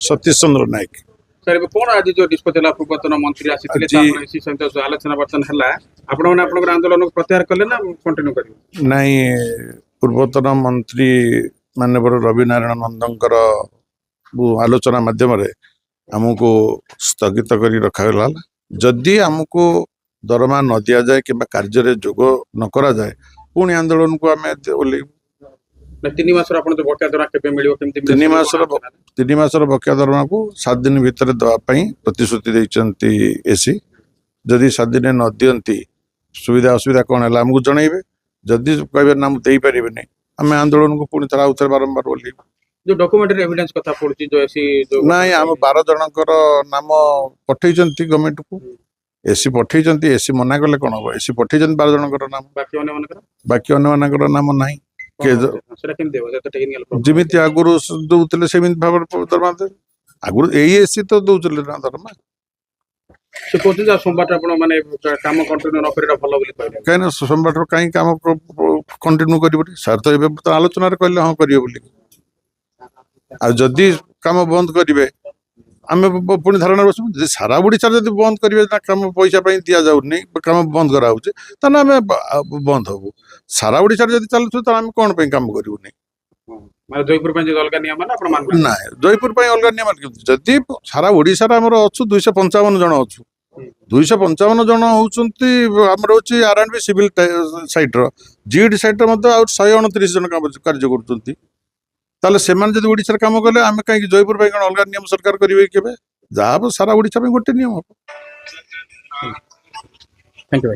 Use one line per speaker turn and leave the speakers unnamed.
सतीश चंद्र नायक।
Sir एबे कोन आज जो निष्पत्ति होला पूर्वतन मंत्री आसीथिले तापर इसी सहित जो आलोचना वर्तन हला आपण माने आपन आंदोलन को प्रत्याहार करले ना कंटिन्यू करिवे
नहीं पूर्वतन मंत्री माननीय रवि नारायण नंदंकर आलोचना माध्यम आमको स्थगित कर रखा जदि आमको दरमा न दि जाए कि कार्य जोग न करा जाए पुणी आंदोलन को आम ओल्लैबू।
3 मास आपण जो बकाया दरा केबे मिलियो केमति
3 मासर बकाया दरमा को 7 दिन भितर दवाई प्रतिश्रुति देइचंती एसी जदि 7 दिन न दियंती सुविधा असुविधा कौन है आमको जनइबे जदि कहे ना मुझे पारे आम आंदोलन को पुणी थर आउे बारंबार ओल्लैबू।
जो डॉक्यूमेंटरी एविडेंस कथा पड़ुची जो ऐसी जो
नहीं आम 12 जनकर नाम पठे गवर्नमेंट को एसी पठे एसी मना कले कौन हम एसी पठे 12 जनकर नाम बाकी अन्य नाम ना जमी आगुरी दौले सेमती भाव दरमा दे आगुरी यही एसी तो दौले ना दरमा
से कहते जा सोमवार आपण माने काम कंटिन्यू न करिरा भलो बोली कहले
कहीं सोमवार कहीं काम कंटिन्यू करी सर तो ये तो आलोचना कहले हाँ करिए बोली आ जदि काम बंद करेंगे आम पुणी धारणा बस सारा ओडिशा जब बंद करेंगे कम पैसा दि जाऊनी कम बंद कराऊे आम बंद हबू सारा ओडिशा जब चलुଛୁ तो आम कौन काम करूनी
माने जयपुर पे जो अलग नियम ना आपण मान
ना जयपुर अलग नियम जदि सारा ओडिशा आमर अच्छु 255 जन अच्छु 255 जन होउछंती हमर होची आरएनबी सिविल साइट रो जीडी साइट रो मते 129 जन कार्य करछंती ताले सेमान जदि ओडिशा काम कले आम कहीं जयपुर अलग नियम सरकार करेंगे केबे जहाँ सारा ओडिशा गोटे नियम हम।
Thank you.